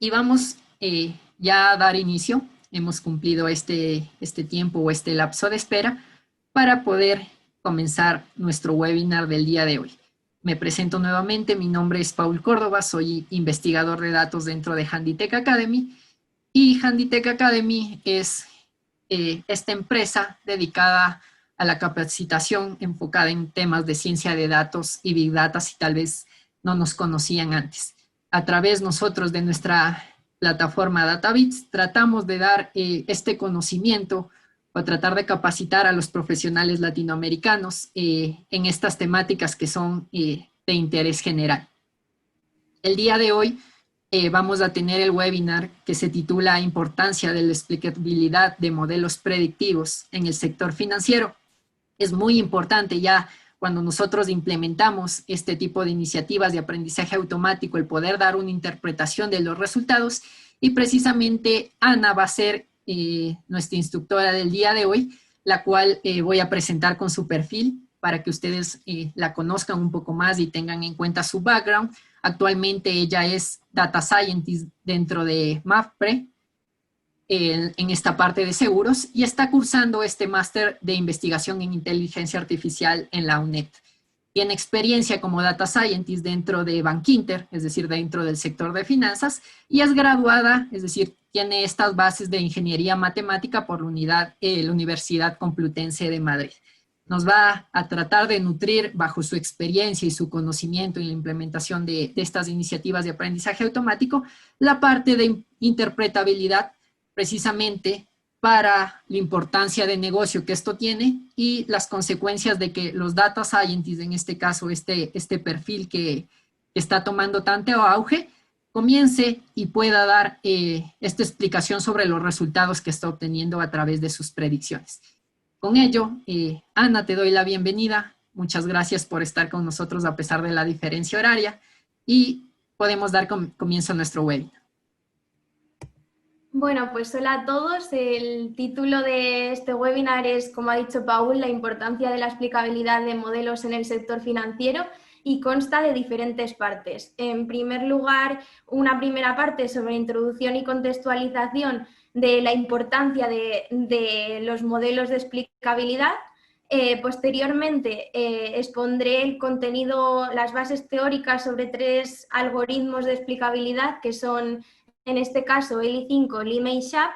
Y vamos ya a dar inicio. Hemos cumplido este tiempo o este lapso de espera para poder comenzar nuestro webinar del día de hoy. Me presento nuevamente, mi nombre es Paul Córdoba, soy investigador de datos dentro de Handitech Academy, y Handitech Academy es esta empresa dedicada a la capacitación enfocada en temas de ciencia de datos y Big Data, si tal vez no nos conocían antes. A través nosotros de nuestra plataforma DataBits tratamos de dar este conocimiento o tratar de capacitar a los profesionales latinoamericanos en estas temáticas que son de interés general. El día de hoy vamos a tener el webinar que se titula Importancia de la explicabilidad de modelos predictivos en el sector financiero. Es muy importante ya cuando nosotros implementamos este tipo de iniciativas de aprendizaje automático, el poder dar una interpretación de los resultados, y precisamente Ana va a ser nuestra instructora del día de hoy, la cual voy a presentar con su perfil para que ustedes la conozcan un poco más y tengan en cuenta su background. Actualmente ella es Data Scientist dentro de MAPFRE, en esta parte de seguros, y está cursando este máster de investigación en inteligencia artificial en la UNED. Tiene experiencia como Data Scientist dentro de Bankinter, es decir, dentro del sector de finanzas, y es graduada, es decir, tiene estas bases de ingeniería matemática por la Universidad Complutense de Madrid. Nos va a tratar de nutrir, bajo su experiencia y su conocimiento en la implementación de estas iniciativas de aprendizaje automático, la parte de interpretabilidad, precisamente para la importancia de negocio que esto tiene y las consecuencias de que los data scientists, en este caso este perfil que está tomando tanto auge, comience y pueda dar esta explicación sobre los resultados que está obteniendo a través de sus predicciones. Con ello, Ana, te doy la bienvenida. Muchas gracias por estar con nosotros a pesar de la diferencia horaria, y podemos dar comienzo a nuestro webinar. Bueno, pues hola a todos. El título de este webinar es, como ha dicho Paul, la importancia de la explicabilidad de modelos en el sector financiero, y consta de diferentes partes. En primer lugar, una primera parte sobre introducción y contextualización de la importancia de los modelos de explicabilidad. Posteriormente expondré el contenido, las bases teóricas sobre 3 algoritmos de explicabilidad que son, en este caso, ELI5, Lime y SHAP.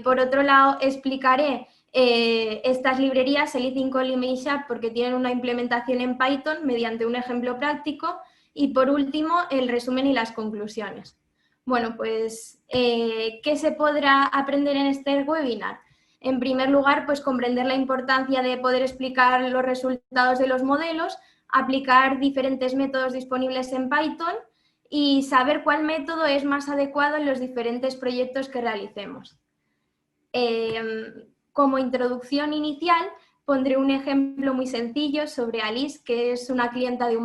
Por otro lado, explicaré estas librerías, ELI5, Lime y SHAP, porque tienen una implementación en Python mediante un ejemplo práctico. Y por último, el resumen y las conclusiones. Bueno, pues, ¿qué se podrá aprender en este webinar? En primer lugar, pues comprender la importancia de poder explicar los resultados de los modelos, aplicar diferentes métodos disponibles en Python y saber cuál método es más adecuado en los diferentes proyectos que realicemos. Como introducción inicial, pondré un ejemplo muy sencillo sobre Alice, que es una clienta de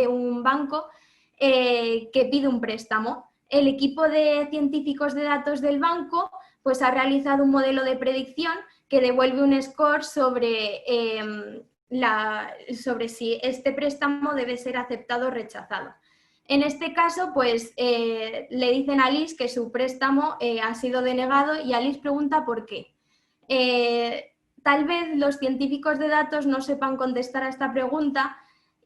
un banco que pide un préstamo. El equipo de científicos de datos del banco pues, ha realizado un modelo de predicción que devuelve un score sobre si este préstamo debe ser aceptado o rechazado. En este caso, pues le dicen a Alice que su préstamo ha sido denegado, y Alice pregunta por qué. Tal vez los científicos de datos no sepan contestar a esta pregunta,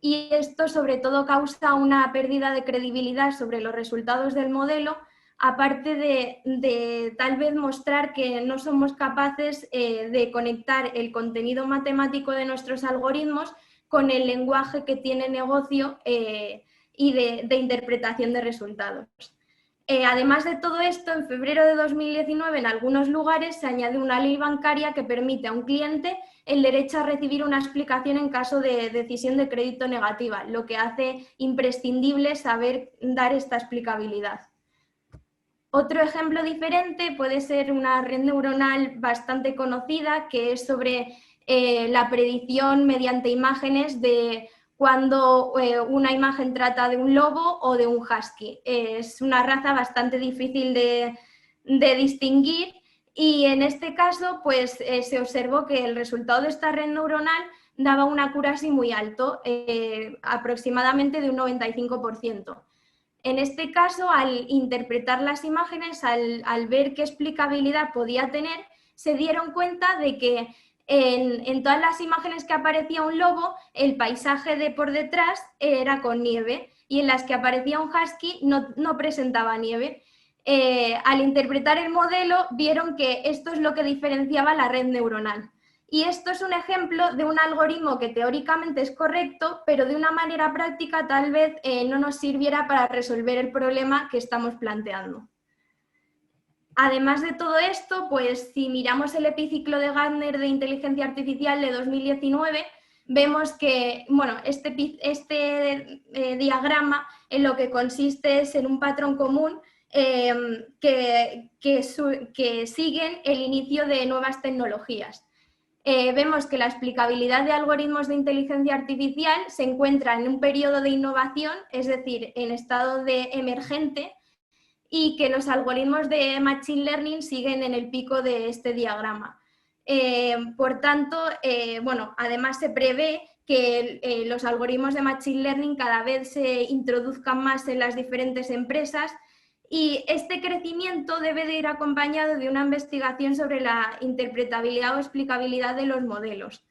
y esto sobre todo causa una pérdida de credibilidad sobre los resultados del modelo, aparte de tal vez mostrar que no somos capaces de conectar el contenido matemático de nuestros algoritmos con el lenguaje que tiene negocio y de interpretación de resultados. Además de todo esto, en febrero de 2019 en algunos lugares se añade una ley bancaria que permite a un cliente el derecho a recibir una explicación en caso de decisión de crédito negativa, lo que hace imprescindible saber dar esta explicabilidad. Otro ejemplo diferente puede ser una red neuronal bastante conocida, que es sobre la predicción mediante imágenes de cuando una imagen trata de un lobo o de un husky. Es una raza bastante difícil de distinguir, y en este caso pues, se observó que el resultado de esta red neuronal daba un accuracy muy alto, aproximadamente de un 95%. En este caso, al interpretar las imágenes, al ver qué explicabilidad podía tener, se dieron cuenta de que en todas las imágenes que aparecía un lobo, el paisaje de por detrás era con nieve, y en las que aparecía un husky no presentaba nieve. Al interpretar el modelo, vieron que esto es lo que diferenciaba la red neuronal. Y esto es un ejemplo de un algoritmo que teóricamente es correcto, pero de una manera práctica tal vez no nos sirviera para resolver el problema que estamos planteando. Además de todo esto, pues si miramos el epiciclo de Gartner de inteligencia artificial de 2019, vemos que bueno, este diagrama en lo que consiste es en un patrón común que siguen el inicio de nuevas tecnologías. Vemos que la explicabilidad de algoritmos de inteligencia artificial se encuentra en un periodo de innovación, es decir, en estado de emergente, y que los algoritmos de Machine Learning siguen en el pico de este diagrama. Por tanto, bueno, además se prevé que los algoritmos de Machine Learning cada vez se introduzcan más en las diferentes empresas, y este crecimiento debe de ir acompañado de una investigación sobre la interpretabilidad o explicabilidad de los modelos.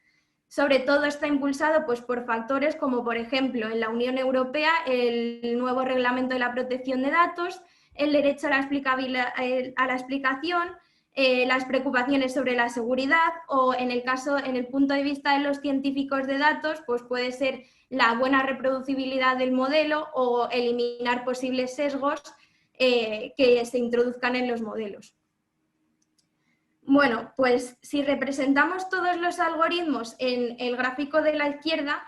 Sobre todo está impulsado pues, por factores como, por ejemplo, en la Unión Europea, el nuevo Reglamento de la Protección de Datos, el derecho a la explicación, las preocupaciones sobre la seguridad, o en el punto de vista de los científicos de datos, pues puede ser la buena reproducibilidad del modelo o eliminar posibles sesgos que se introduzcan en los modelos. Bueno, pues si representamos todos los algoritmos en el gráfico de la izquierda,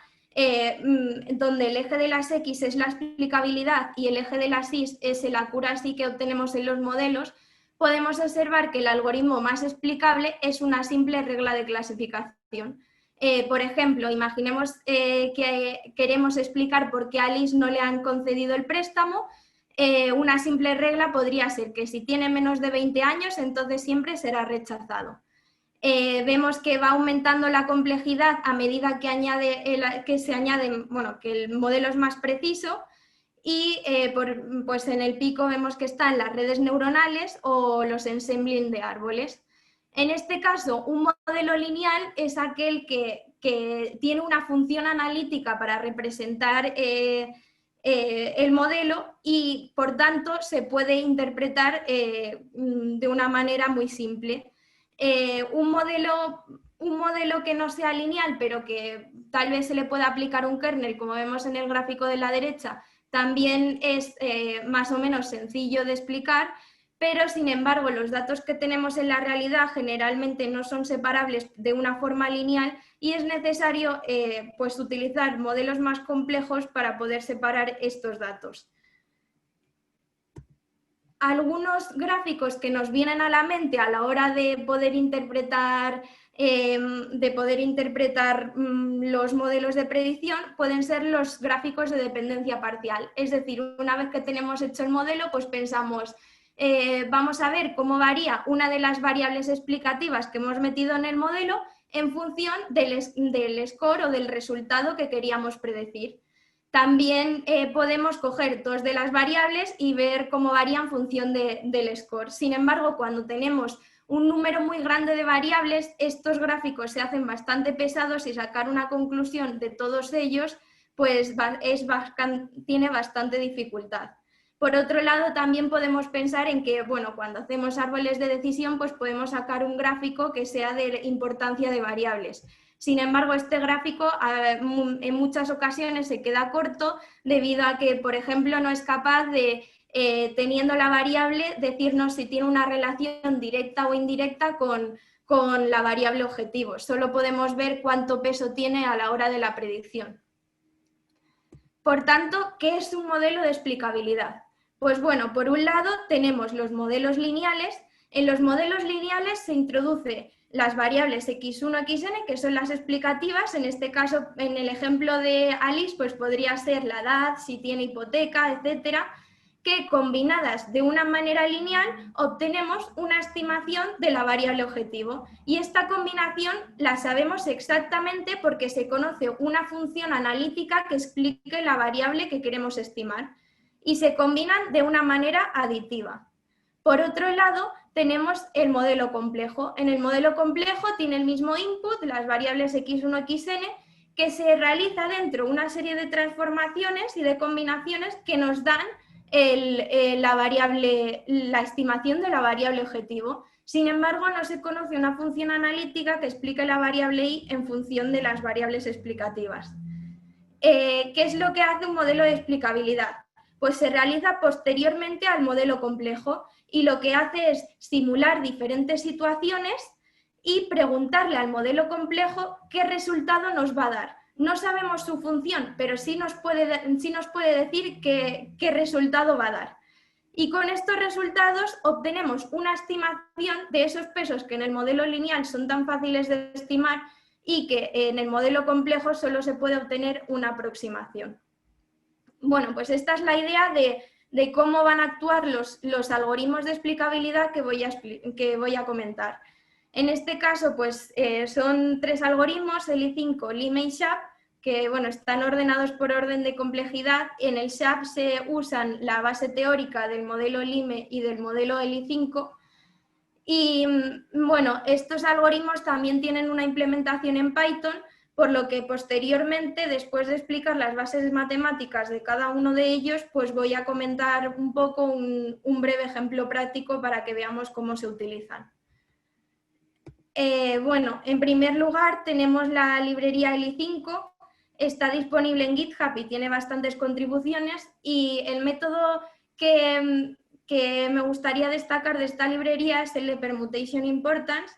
donde el eje de las X es la explicabilidad y el eje de las Y es el accuracy que obtenemos en los modelos, podemos observar que el algoritmo más explicable es una simple regla de clasificación. Por ejemplo, imaginemos que queremos explicar por qué a Alice no le han concedido el préstamo. Una simple regla podría ser que si tiene menos de 20 años, entonces siempre será rechazado. Vemos que va aumentando la complejidad a medida que bueno, que el modelo es más preciso, y pues en el pico vemos que están las redes neuronales o los ensambling de árboles. En este caso, un modelo lineal es aquel que tiene una función analítica para representar el modelo, y por tanto se puede interpretar de una manera muy simple. Un modelo que no sea lineal, pero que tal vez se le pueda aplicar un kernel, como vemos en el gráfico de la derecha, también es más o menos sencillo de explicar, pero sin embargo los datos que tenemos en la realidad generalmente no son separables de una forma lineal, y es necesario pues utilizar modelos más complejos para poder separar estos datos. Algunos gráficos que nos vienen a la mente a la hora de poder interpretar los modelos de predicción pueden ser los gráficos de dependencia parcial. Es decir, una vez que tenemos hecho el modelo, pues pensamos, vamos a ver cómo varía una de las variables explicativas que hemos metido en el modelo en función del score o del resultado que queríamos predecir. También podemos coger dos de las variables y ver cómo varía en función del score. Sin embargo, cuando tenemos un número muy grande de variables, estos gráficos se hacen bastante pesados, y sacar una conclusión de todos ellos pues tiene bastante dificultad. Por otro lado, también podemos pensar en que, bueno, cuando hacemos árboles de decisión, pues podemos sacar un gráfico que sea de importancia de variables. Sin embargo, este gráfico en muchas ocasiones se queda corto debido a que, por ejemplo, no es capaz de, teniendo la variable, decirnos si tiene una relación directa o indirecta con la variable objetivo. Solo podemos ver cuánto peso tiene a la hora de la predicción. Por tanto, ¿qué es un modelo de explicabilidad? Pues bueno, por un lado tenemos los modelos lineales. En los modelos lineales se introduce las variables x1, xn, que son las explicativas. En este caso, en el ejemplo de Alice, pues podría ser la edad, si tiene hipoteca, etcétera, que combinadas de una manera lineal obtenemos una estimación de la variable objetivo. Y esta combinación la sabemos exactamente porque se conoce una función analítica que explique la variable que queremos estimar. y se combinan de una manera aditiva. Por otro lado, tenemos el modelo complejo. En el modelo complejo tiene el mismo input, las variables x1, xn, que se realiza dentro una serie de transformaciones y de combinaciones que nos dan la estimación de la variable objetivo. Sin embargo, no se conoce una función analítica que explique la variable y en función de las variables explicativas. ¿Qué es lo que hace un modelo de explicabilidad? Pues se realiza posteriormente al modelo complejo y lo que hace es simular diferentes situaciones y preguntarle al modelo complejo qué resultado nos va a dar. No sabemos su función, pero sí nos puede decir qué resultado va a dar. Y con estos resultados obtenemos una estimación de esos pesos que en el modelo lineal son tan fáciles de estimar y que en el modelo complejo solo se puede obtener una aproximación. Bueno, pues esta es la idea de cómo van a actuar los algoritmos de explicabilidad que voy a comentar. En este caso, pues son 3 algoritmos, el I5, Lime y SHAP, que bueno, están ordenados por orden de complejidad. En el SHAP se usan la base teórica del modelo Lime y del modelo I5. Y bueno, estos algoritmos también tienen una implementación en Python, por lo que posteriormente, después de explicar las bases matemáticas de cada uno de ellos, pues voy a comentar un poco un breve ejemplo práctico para que veamos cómo se utilizan. Bueno, en primer lugar tenemos la librería Li5, está disponible en GitHub y tiene bastantes contribuciones, y el método que me gustaría destacar de esta librería es el de Permutation Importance,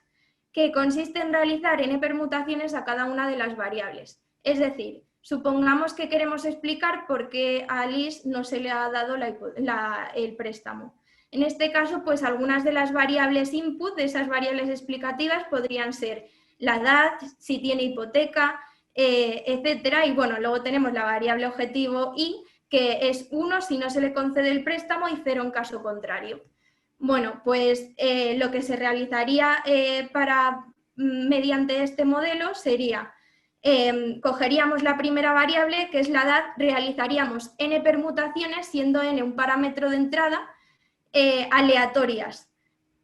que consiste en realizar n permutaciones a cada una de las variables. Es decir, supongamos que queremos explicar por qué a Alice no se le ha dado el préstamo. En este caso, pues algunas de las variables input, de esas variables explicativas, podrían ser la edad, si tiene hipoteca, etcétera. Y bueno, luego tenemos la variable objetivo y, que es 1 si no se le concede el préstamo y 0 en caso contrario. Bueno, pues lo que se realizaría mediante este modelo sería, cogeríamos la primera variable, que es la edad, realizaríamos n permutaciones, siendo n un parámetro de entrada, aleatorias.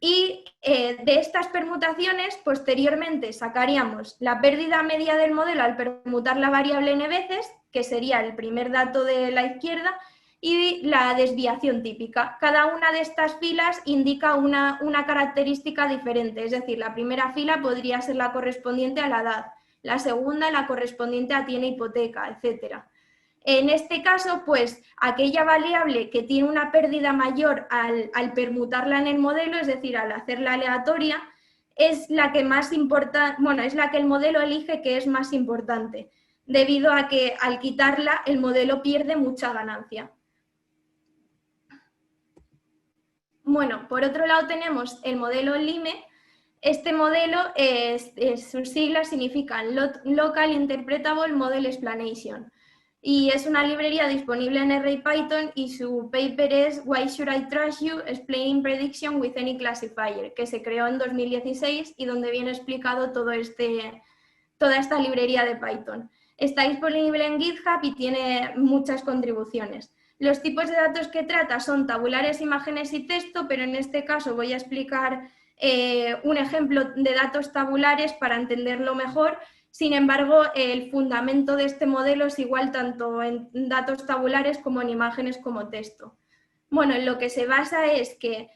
Y de estas permutaciones, posteriormente sacaríamos la pérdida media del modelo al permutar la variable n veces, que sería el primer dato de la izquierda, y la desviación típica. Cada una de estas filas indica una característica diferente, es decir, la primera fila podría ser la correspondiente a la edad, la segunda la correspondiente a tiene hipoteca, etcétera. En este caso, pues aquella variable que tiene una pérdida mayor al permutarla en el modelo, es decir, al hacerla aleatoria, es la que más importa, bueno, es la que el modelo elige que es más importante, debido a que al quitarla el modelo pierde mucha ganancia. Bueno, por otro lado tenemos el modelo Lime. Este modelo, sus siglas significan Local Interpretable Model Explanation, y es una librería disponible en R y Python, y su paper es Why Should I Trust You? Explaining Prediction with Any Classifier, que se creó en 2016 y donde viene explicado toda esta librería de Python. Está disponible en GitHub y tiene muchas contribuciones. Los tipos de datos que trata son tabulares, imágenes y texto, pero en este caso voy a explicar un ejemplo de datos tabulares para entenderlo mejor. Sin embargo, el fundamento de este modelo es igual tanto en datos tabulares como en imágenes como texto. Bueno, en lo que se basa es que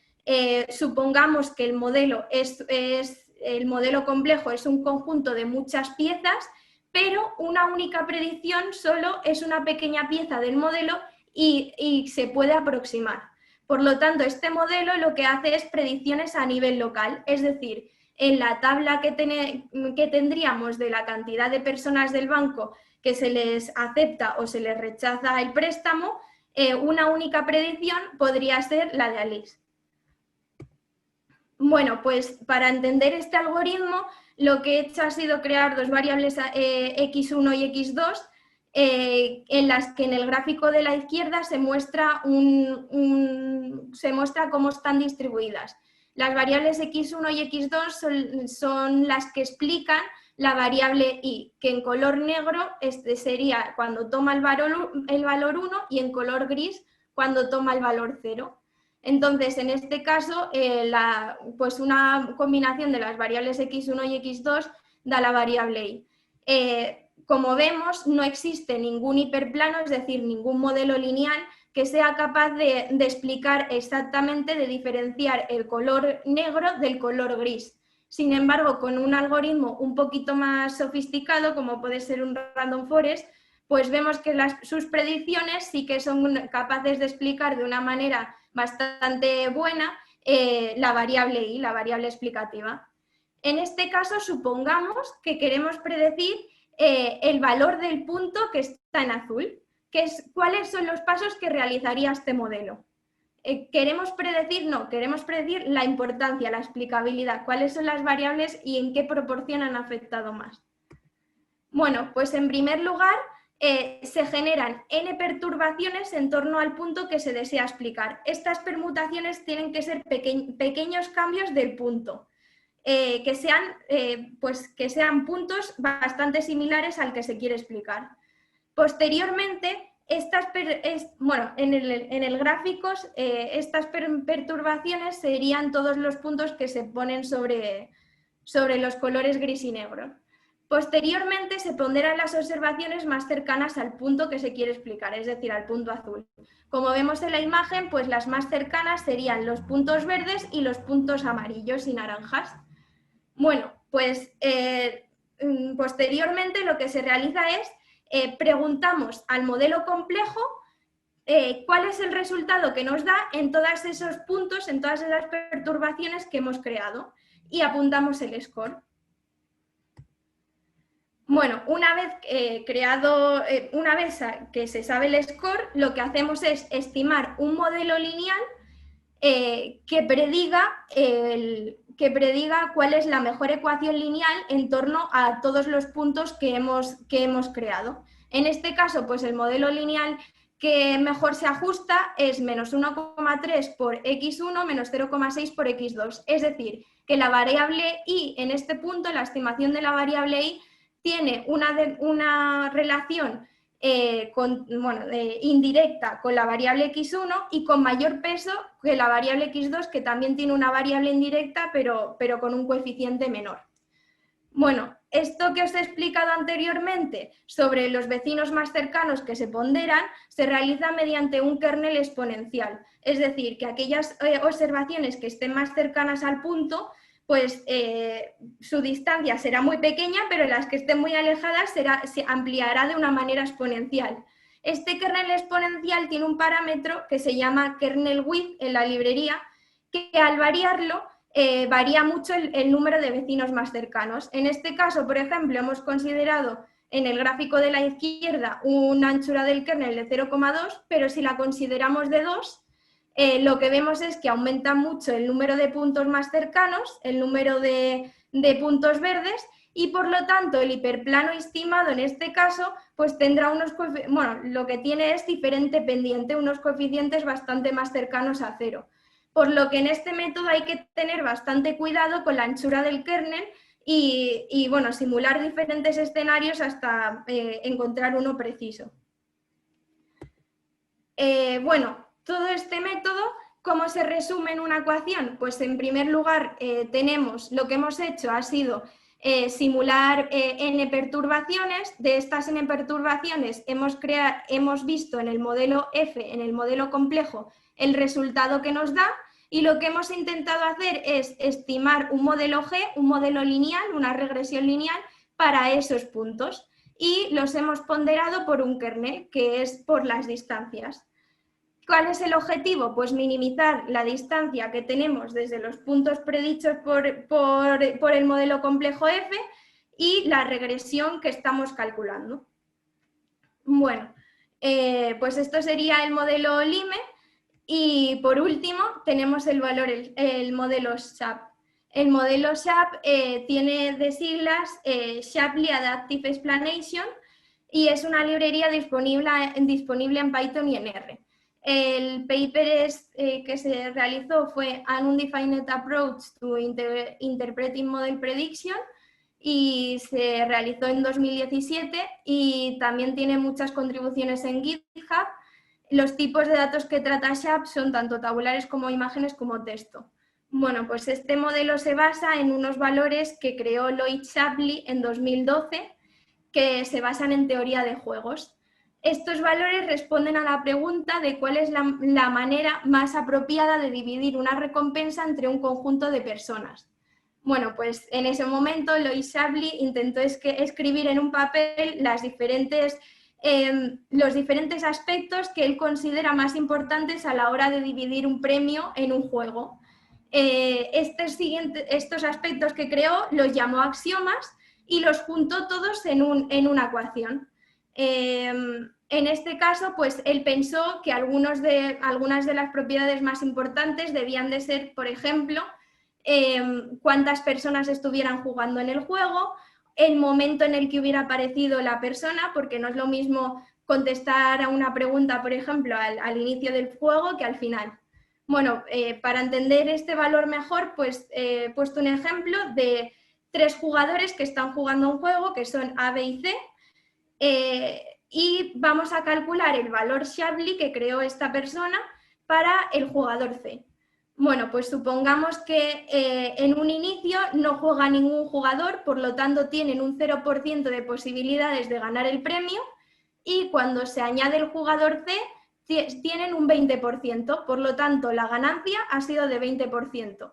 supongamos que el modelo complejo es un conjunto de muchas piezas, pero una única predicción solo es una pequeña pieza del modelo y se puede aproximar. Por lo tanto, este modelo lo que hace es predicciones a nivel local, es decir, en la tabla que tendríamos de la cantidad de personas del banco que se les acepta o se les rechaza el préstamo, una única predicción podría ser la de Alice. Bueno, pues para entender este algoritmo, lo que he hecho ha sido crear dos variables x1 y x2, en las que en el gráfico de la izquierda se muestra cómo están distribuidas. Las variables x1 y x2 son las que explican la variable y, que en color negro sería cuando toma el valor 1 y en color gris cuando toma el valor 0. Entonces, en este caso, pues una combinación de las variables x1 y x2 da la variable y. Como vemos, no existe ningún hiperplano, es decir, ningún modelo lineal que sea capaz de explicar exactamente, de diferenciar el color negro del color gris. Sin embargo, con un algoritmo un poquito más sofisticado, como puede ser un random forest, pues vemos que sus predicciones sí que son capaces de explicar de una manera bastante buena la variable y, la variable explicativa. En este caso, supongamos que queremos predecir el valor del punto que está en azul, que es cuáles son los pasos que realizaría este modelo. ¿Queremos predecir? No, queremos predecir la importancia, la explicabilidad, cuáles son las variables y en qué proporción han afectado más. Bueno, pues en primer lugar se generan n perturbaciones en torno al punto que se desea explicar. Estas permutaciones tienen que ser pequeños cambios del punto, que sean puntos bastante similares al que se quiere explicar. Posteriormente, en el gráfico, estas perturbaciones serían todos los puntos que se ponen sobre los colores gris y negro. Posteriormente se ponderan las observaciones más cercanas al punto que se quiere explicar, es decir, al punto azul. Como vemos en la imagen, pues las más cercanas serían los puntos verdes y los puntos amarillos y naranjas. Bueno, pues posteriormente lo que se realiza es preguntamos al modelo complejo cuál es el resultado que nos da en todos esos puntos, en todas esas perturbaciones que hemos creado y apuntamos el score. Bueno, una vez que se sabe el score, lo que hacemos es estimar un modelo lineal que prediga cuál es la mejor ecuación lineal en torno a todos los puntos que hemos creado. En este caso, pues el modelo lineal que mejor se ajusta es menos 1,3 por x1 menos 0,6 por x2. Es decir, que la variable y en este punto, la estimación de la variable y, tiene una relación indirecta con la variable x1 y con mayor peso que la variable x2, que también tiene una variable indirecta, pero con un coeficiente menor. Bueno, esto que os he explicado anteriormente sobre los vecinos más cercanos que se ponderan, se realiza mediante un kernel exponencial. Es decir, que aquellas observaciones que estén más cercanas al punto, pues su distancia será muy pequeña, pero las que estén muy alejadas se ampliará de una manera exponencial. Este kernel exponencial tiene un parámetro que se llama kernel width en la librería, que al variarlo varía mucho el número de vecinos más cercanos. En este caso, por ejemplo, hemos considerado en el gráfico de la izquierda una anchura del kernel de 0,2, pero si la consideramos de 2, lo que vemos es que aumenta mucho el número de puntos más cercanos, el número de puntos verdes, y por lo tanto el hiperplano estimado en este caso pues tendrá lo que tiene es diferente pendiente, unos coeficientes bastante más cercanos a 0. Por lo que en este método hay que tener bastante cuidado con la anchura del kernel y simular diferentes escenarios hasta encontrar uno preciso. Todo este método, ¿cómo se resume en una ecuación? Pues en primer lugar lo que hemos hecho ha sido simular n perturbaciones. De estas n perturbaciones hemos visto en el modelo F, en el modelo complejo, el resultado que nos da, y lo que hemos intentado hacer es estimar un modelo G, un modelo lineal, una regresión lineal para esos puntos, y los hemos ponderado por un kernel, que es por las distancias. ¿Cuál es el objetivo? Pues minimizar la distancia que tenemos desde los puntos predichos por el modelo complejo F y la regresión que estamos calculando. Bueno, pues esto sería el modelo LIME, y por último tenemos el modelo SHAP. El modelo SHAP tiene de siglas Shapley Adaptive Explanation y es una librería disponible en Python y en R. El paper que se realizó fue An Undefined Approach to Interpreting Model Prediction y se realizó en 2017, y también tiene muchas contribuciones en GitHub. Los tipos de datos que trata SHAP son tanto tabulares como imágenes como texto. Bueno, pues este modelo se basa en unos valores que creó Lloyd Shapley en 2012, que se basan en teoría de juegos. Estos valores responden a la pregunta de cuál es la manera más apropiada de dividir una recompensa entre un conjunto de personas. Bueno, pues en ese momento Lloyd Shapley intentó escribir en un papel los diferentes aspectos que él considera más importantes a la hora de dividir un premio en un juego. Estos aspectos que creó los llamó axiomas y los juntó todos en una ecuación. En este caso, pues él pensó que algunas de las propiedades más importantes debían de ser, por ejemplo, cuántas personas estuvieran jugando en el juego, el momento en el que hubiera aparecido la persona, porque no es lo mismo contestar a una pregunta, por ejemplo, al inicio del juego que al final. Bueno, para entender este valor mejor, pues he puesto un ejemplo de 3 jugadores que están jugando un juego, que son A, B y C, y vamos a calcular el valor Shapley que creó esta persona para el jugador C. Bueno, pues supongamos que en un inicio no juega ningún jugador, por lo tanto tienen un 0% de posibilidades de ganar el premio, y cuando se añade el jugador C tienen un 20%, por lo tanto la ganancia ha sido de 20%.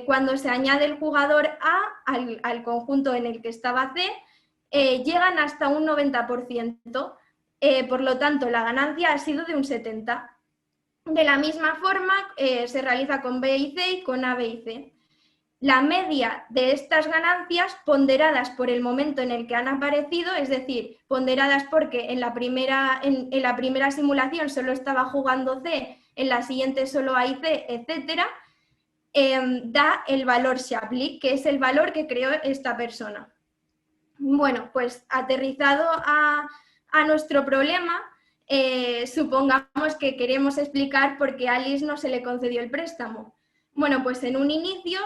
Cuando se añade el jugador A al conjunto en el que estaba C, llegan hasta un 90%, por lo tanto la ganancia ha sido de un 70%. De la misma forma se realiza con B y C y con A, B y C. La media de estas ganancias ponderadas por el momento en el que han aparecido, es decir, ponderadas porque en la primera simulación solo estaba jugando C, en la siguiente solo A y C, etcétera, da el valor Shapley, que es el valor que creó esta persona. Bueno, pues aterrizado a nuestro problema, supongamos que queremos explicar por qué a Alice no se le concedió el préstamo. Bueno, pues en un inicio,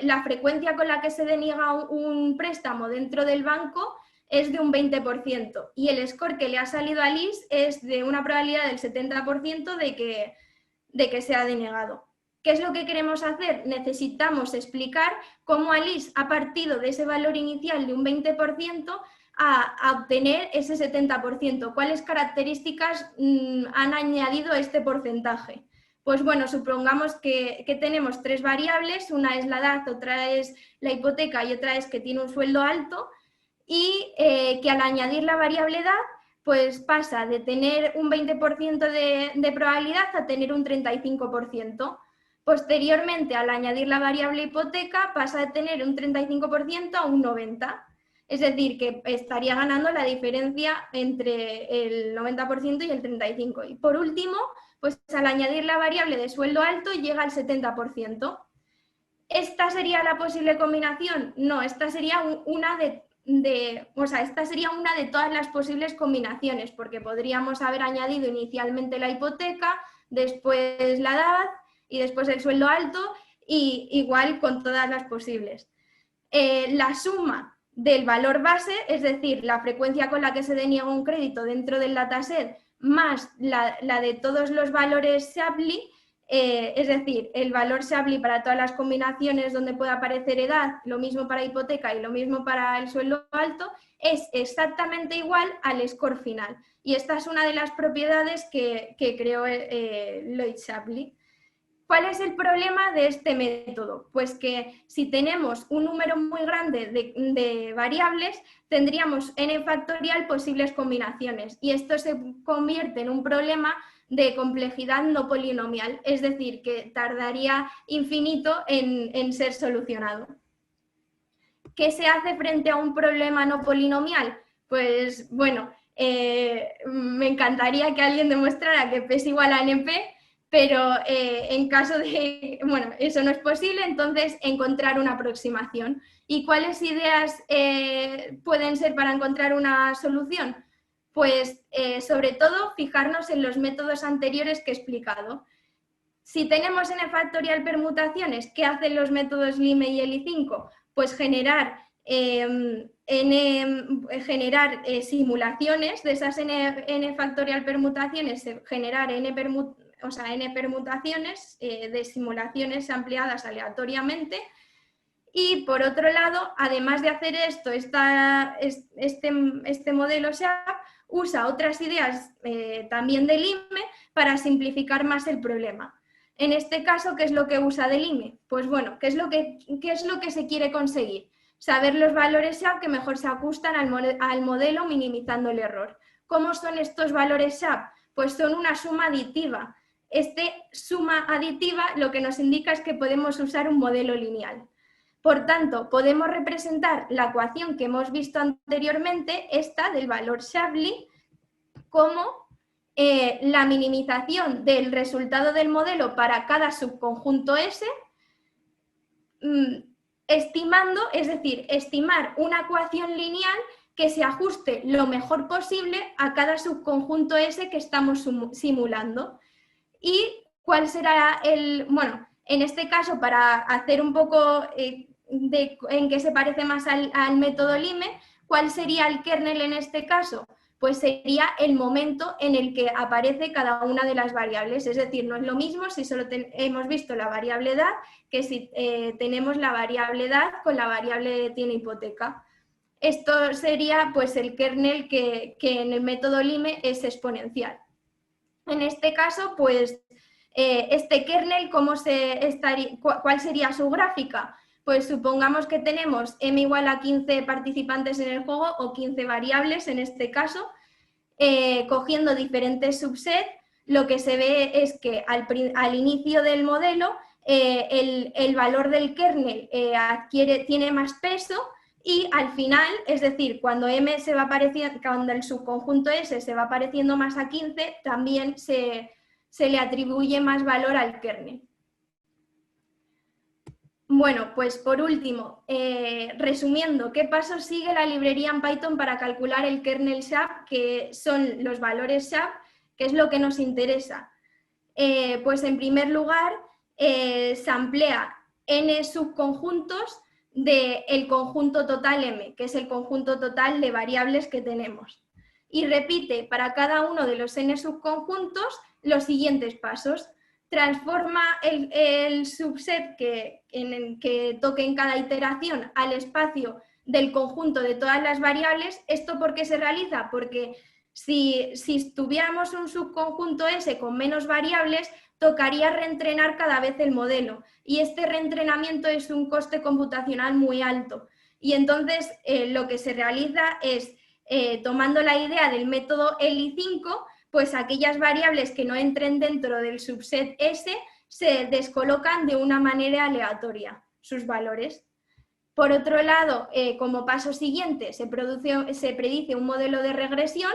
la frecuencia con la que se deniega un préstamo dentro del banco es de un 20% y el score que le ha salido a Alice es de una probabilidad del 70% de que sea denegado. ¿Qué es lo que queremos hacer? Necesitamos explicar cómo Alice ha partido de ese valor inicial de un 20% a obtener ese 70%. ¿Cuáles características han añadido este porcentaje? Pues bueno, supongamos que tenemos 3 variables, una es la edad, otra es la hipoteca y otra es que tiene un sueldo alto, y que al añadir la variable edad, pues pasa de tener un 20% de probabilidad a tener un 35%. Posteriormente, al añadir la variable hipoteca, pasa de tener un 35% a un 90%. Es decir, que estaría ganando la diferencia entre el 90% y el 35%. Y por último, pues al añadir la variable de sueldo alto llega al 70%. ¿Esta sería la posible combinación? No, esta sería esta sería una de todas las posibles combinaciones, porque podríamos haber añadido inicialmente la hipoteca, después la edad y después el sueldo alto, y igual con todas las posibles. La suma del valor base, es decir, la frecuencia con la que se deniega un crédito dentro del dataset, más la de todos los valores Shapley, es decir, el valor Shapley para todas las combinaciones donde pueda aparecer edad, lo mismo para hipoteca y lo mismo para el sueldo alto, es exactamente igual al score final. Y esta es una de las propiedades que creó Lloyd Shapley. ¿Cuál es el problema de este método? Pues que si tenemos un número muy grande de variables, tendríamos n factorial posibles combinaciones, y esto se convierte en un problema de complejidad no polinomial, es decir, que tardaría infinito en ser solucionado. ¿Qué se hace frente a un problema no polinomial? Pues bueno, me encantaría que alguien demostrara que P es igual a NP, pero en caso de, bueno, eso no es posible, entonces encontrar una aproximación. ¿Y cuáles ideas pueden ser para encontrar una solución? Pues sobre todo fijarnos en los métodos anteriores que he explicado. Si tenemos n factorial permutaciones, ¿qué hacen los métodos LIME y ELI5? Pues generar generar simulaciones de esas n factorial permutaciones, generar n permutaciones de simulaciones ampliadas aleatoriamente. Y por otro lado, además de hacer esto, este modelo SHAP usa otras ideas también del IME para simplificar más el problema. En este caso, ¿qué es lo que usa del IME? Pues bueno, ¿qué es lo que se quiere conseguir? Saber los valores SHAP que mejor se ajustan al modelo, minimizando el error. ¿Cómo son estos valores SHAP? Pues son una suma aditiva. Suma aditiva lo que nos indica es que podemos usar un modelo lineal. Por tanto, podemos representar la ecuación que hemos visto anteriormente, esta del valor Shapley, como la minimización del resultado del modelo para cada subconjunto S, estimando, es decir, estimar una ecuación lineal que se ajuste lo mejor posible a cada subconjunto S que estamos simulando. ¿Y cuál será bueno, en este caso, para hacer un poco en qué se parece más al método LIME, ¿cuál sería el kernel en este caso? Pues sería el momento en el que aparece cada una de las variables. Es decir, no es lo mismo si solo hemos visto la variable edad que si tenemos la variable edad con la variable tiene hipoteca. Esto sería pues el kernel que en el método LIME es exponencial. En este caso, pues este kernel, ¿cuál sería su gráfica? Pues supongamos que tenemos m igual a 15 participantes en el juego o 15 variables en este caso, cogiendo diferentes subsets, lo que se ve es que al inicio del modelo el valor del kernel tiene más peso y al final, es decir, cuando cuando el subconjunto S se va pareciendo más a 15, también se le atribuye más valor al kernel. Bueno, pues por último, resumiendo, ¿qué pasos sigue la librería en Python para calcular el kernel SHAP, que son los valores SHAP, que es lo que nos interesa? Pues en primer lugar, se amplía n subconjuntos del conjunto total M, que es el conjunto total de variables que tenemos. Y repite para cada uno de los n subconjuntos los siguientes pasos. Transforma el subset que toque en cada iteración al espacio del conjunto de todas las variables. ¿Esto por qué se realiza? Porque si tuviéramos un subconjunto S con menos variables, tocaría reentrenar cada vez el modelo y este reentrenamiento es un coste computacional muy alto. Y entonces lo que se realiza es, tomando la idea del método LI5, pues aquellas variables que no entren dentro del subset S se descolocan de una manera aleatoria, sus valores. Por otro lado, como paso siguiente, se predice un modelo de regresión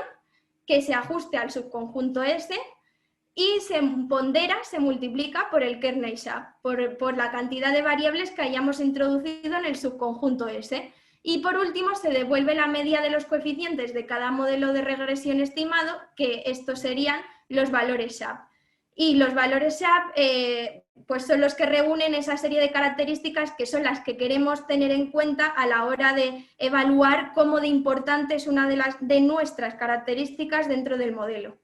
que se ajuste al subconjunto S y se pondera, se multiplica por el kernel SHAP, por la cantidad de variables que hayamos introducido en el subconjunto S. Y por último, se devuelve la media de los coeficientes de cada modelo de regresión estimado, que estos serían los valores SHAP. Y los valores SHAP pues son los que reúnen esa serie de características que son las que queremos tener en cuenta a la hora de evaluar cómo de importante es una de nuestras características dentro del modelo.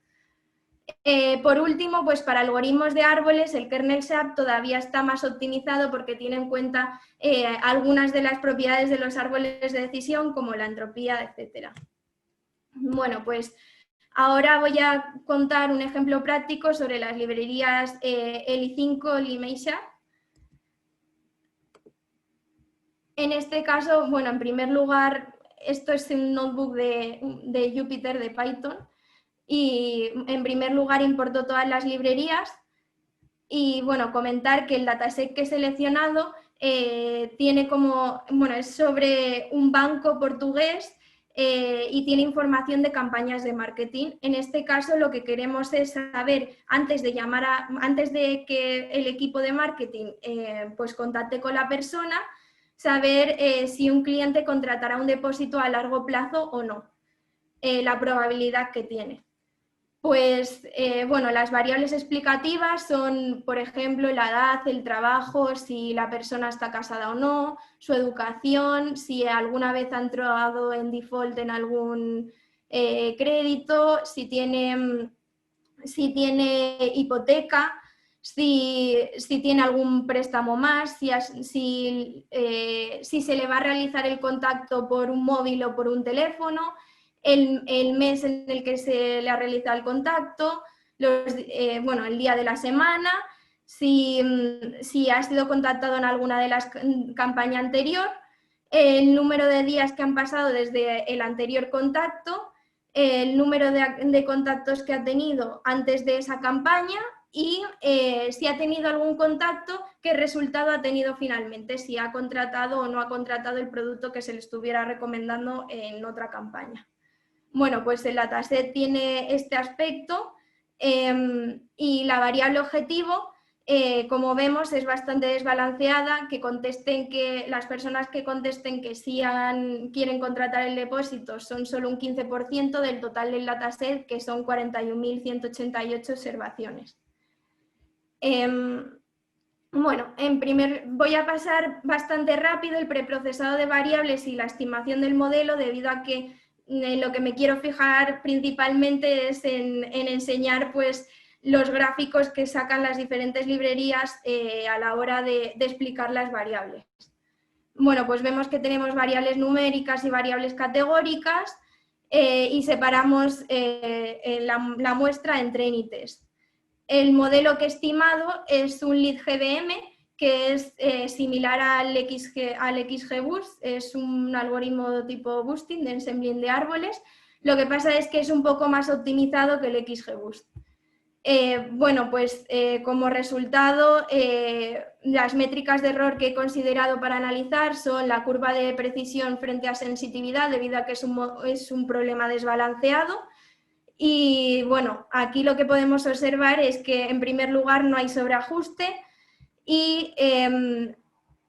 Por último, pues para algoritmos de árboles, el kernel SHAP todavía está más optimizado porque tiene en cuenta algunas de las propiedades de los árboles de decisión, como la entropía, etc. Bueno, pues ahora voy a contar un ejemplo práctico sobre las librerías LI5, LIME y SHAP. En este caso, bueno, en primer lugar, esto es un notebook de Jupyter de Python. Y en primer lugar importo todas las librerías y bueno, comentar que el dataset que he seleccionado tiene como, bueno, es sobre un banco portugués y tiene información de campañas de marketing. En este caso lo que queremos es saber, antes de que el equipo de marketing pues contacte con la persona, saber si un cliente contratará un depósito a largo plazo o no, la probabilidad que tiene. Pues, bueno, las variables explicativas son, por ejemplo, la edad, el trabajo, si la persona está casada o no, su educación, si alguna vez ha entrado en default en algún crédito, si tiene hipoteca, si tiene algún préstamo más, si se le va a realizar el contacto por un móvil o por un teléfono, el mes en el que se le ha realizado el contacto, bueno, el día de la semana, si ha sido contactado en alguna de las campañas anterior, el número de días que han pasado desde el anterior contacto, el número de contactos que ha tenido antes de esa campaña y si ha tenido algún contacto, qué resultado ha tenido finalmente, si ha contratado o no ha contratado el producto que se le estuviera recomendando en otra campaña. Bueno, pues el dataset tiene este aspecto y la variable objetivo, como vemos, es bastante desbalanceada, que las personas que contesten que sí quieren contratar el depósito son solo un 15% del total del dataset, que son 41.188 observaciones. Bueno, voy a pasar bastante rápido el preprocesado de variables y la estimación del modelo, debido a que lo que me quiero fijar principalmente es en enseñar pues, los gráficos que sacan las diferentes librerías a la hora de explicar las variables. Bueno, pues vemos que tenemos variables numéricas y variables categóricas y separamos la muestra en train y test. El modelo que he estimado es un lead GBM, que es similar al XGBoost, es un algoritmo de tipo boosting, de ensambling de árboles. Lo que pasa es que es un poco más optimizado que el XGBoost. Bueno, pues como resultado, las métricas de error que he considerado para analizar son la curva de precisión frente a sensitividad, debido a que es un problema desbalanceado. Y bueno, aquí lo que podemos observar es que en primer lugar no hay sobreajuste. Y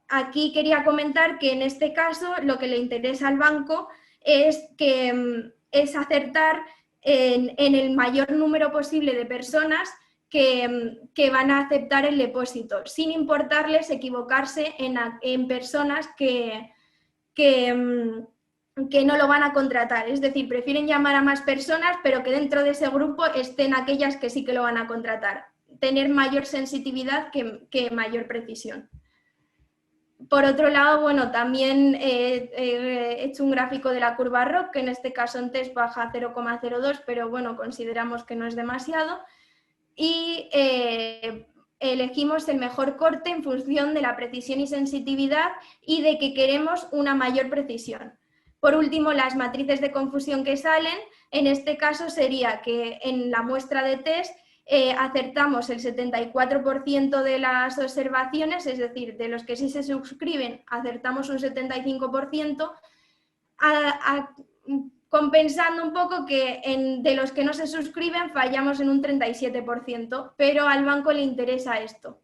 aquí quería comentar que en este caso lo que le interesa al banco es acertar en el mayor número posible de personas que van a aceptar el depósito, sin importarles equivocarse en personas que no lo van a contratar. Es decir, prefieren llamar a más personas, pero que dentro de ese grupo estén aquellas que sí que lo van a contratar. Tener mayor sensitividad que mayor precisión. Por otro lado, bueno, también he hecho un gráfico de la curva ROC, que en este caso en test baja 0,02, pero bueno, consideramos que no es demasiado. Y elegimos el mejor corte en función de la precisión y sensitividad y de que queremos una mayor precisión. Por último, las matrices de confusión que salen, en este caso sería que en la muestra de test acertamos el 74% de las observaciones, es decir, de los que sí se suscriben acertamos un 75%, compensando un poco que de los que no se suscriben fallamos en un 37%, pero al banco le interesa esto.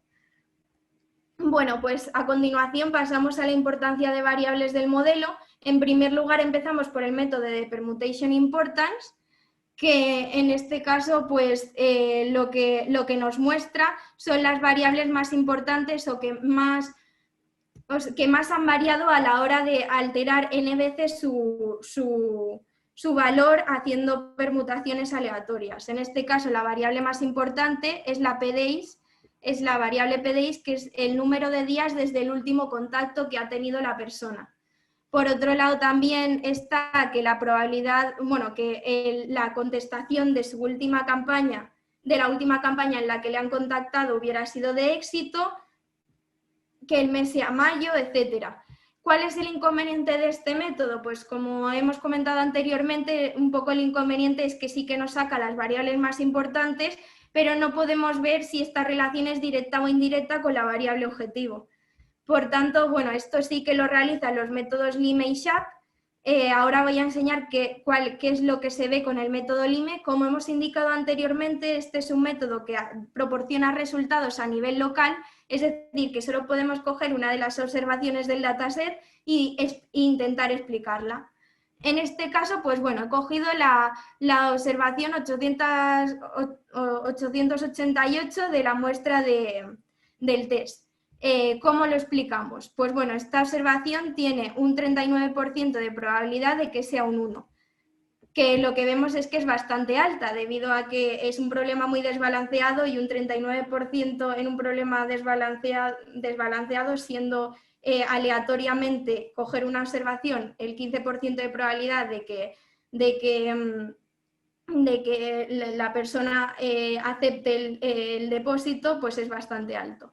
Bueno, pues a continuación pasamos a la importancia de variables del modelo. En primer lugar empezamos por el método de permutation importance, que en este caso pues, lo que nos muestra son las variables más importantes o que más han variado a la hora de alterar n veces su valor haciendo permutaciones aleatorias. En este caso la variable más importante es la PDays, es la variable PDays, que es el número de días desde el último contacto que ha tenido la persona. Por otro lado, también está que la probabilidad, bueno, que la contestación de su última campaña, de la última campaña en la que le han contactado hubiera sido de éxito, que el mes sea mayo, etcétera. ¿Cuál es el inconveniente de este método? Pues como hemos comentado anteriormente, un poco el inconveniente es que sí que nos saca las variables más importantes, pero no podemos ver si esta relación es directa o indirecta con la variable objetivo. Por tanto, bueno, esto sí que lo realizan los métodos Lime y Sharp. Ahora voy a enseñar qué es lo que se ve con el método Lime. Como hemos indicado anteriormente, este es un método que proporciona resultados a nivel local, es decir, que solo podemos coger una de las observaciones del dataset e intentar explicarla. En este caso, pues bueno, he cogido la observación 888 de la muestra del test. ¿Cómo lo explicamos? Pues bueno, esta observación tiene un 39% de probabilidad de que sea un 1, que lo que vemos es que es bastante alta debido a que es un problema muy desbalanceado y un 39% en un problema desbalanceado siendo aleatoriamente coger una observación, el 15% de probabilidad de que la persona acepte el depósito, pues es bastante alto.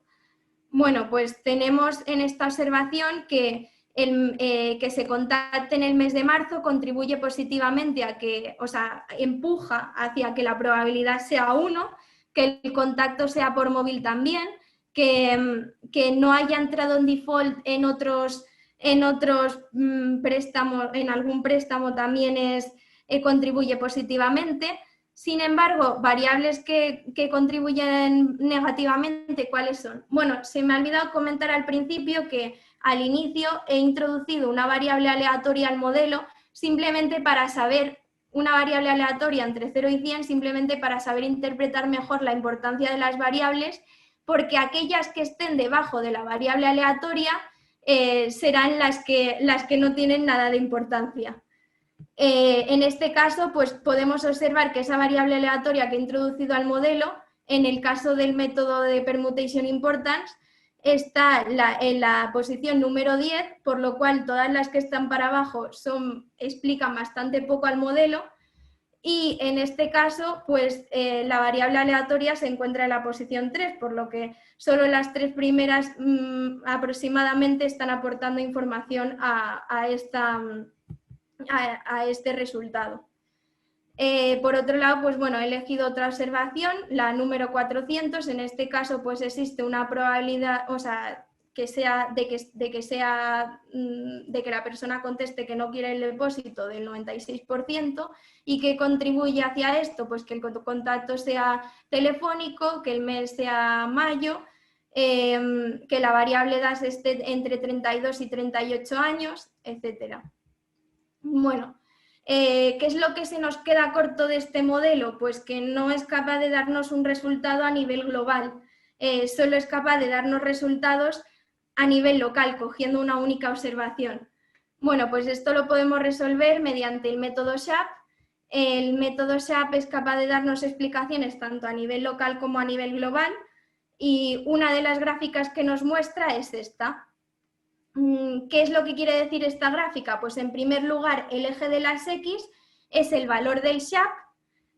Bueno, pues tenemos en esta observación que que se contacte en el mes de marzo contribuye positivamente a que, o sea, empuja hacia que la probabilidad sea 1, que el contacto sea por móvil también, que no haya entrado en default en otros préstamos, en algún préstamo también contribuye positivamente. Sin embargo, variables que contribuyen negativamente, ¿cuáles son? Bueno, se me ha olvidado comentar al principio que al inicio he introducido una variable aleatoria al modelo simplemente para saber, una variable aleatoria entre 0 y 100, simplemente para saber interpretar mejor la importancia de las variables, porque aquellas que estén debajo de la variable aleatoria serán las que no tienen nada de importancia. En este caso, pues podemos observar que esa variable aleatoria que he introducido al modelo, en el caso del método de permutation importance, está en la posición número 10, por lo cual todas las que están para abajo explican bastante poco al modelo, y en este caso, pues la variable aleatoria se encuentra en la posición 3, por lo que solo las 3 primeras aproximadamente están aportando información a este resultado. Por otro lado, pues bueno, he elegido otra observación, la número 400. En este caso, pues existe una probabilidad, o sea, de que la persona conteste que no quiere el depósito del 96%, y que contribuye hacia esto, pues que el contacto sea telefónico, que el mes sea mayo, que la variable edad esté entre 32 y 38 años, etcétera. Bueno, ¿qué es lo que se nos queda corto de este modelo? Pues que no es capaz de darnos un resultado a nivel global, solo es capaz de darnos resultados a nivel local, cogiendo una única observación. Bueno, pues esto lo podemos resolver mediante el método SHAP. El método SHAP es capaz de darnos explicaciones tanto a nivel local como a nivel global, y una de las gráficas que nos muestra es esta. ¿Qué es lo que quiere decir esta gráfica? Pues en primer lugar, el eje de las X es el valor del SHAP,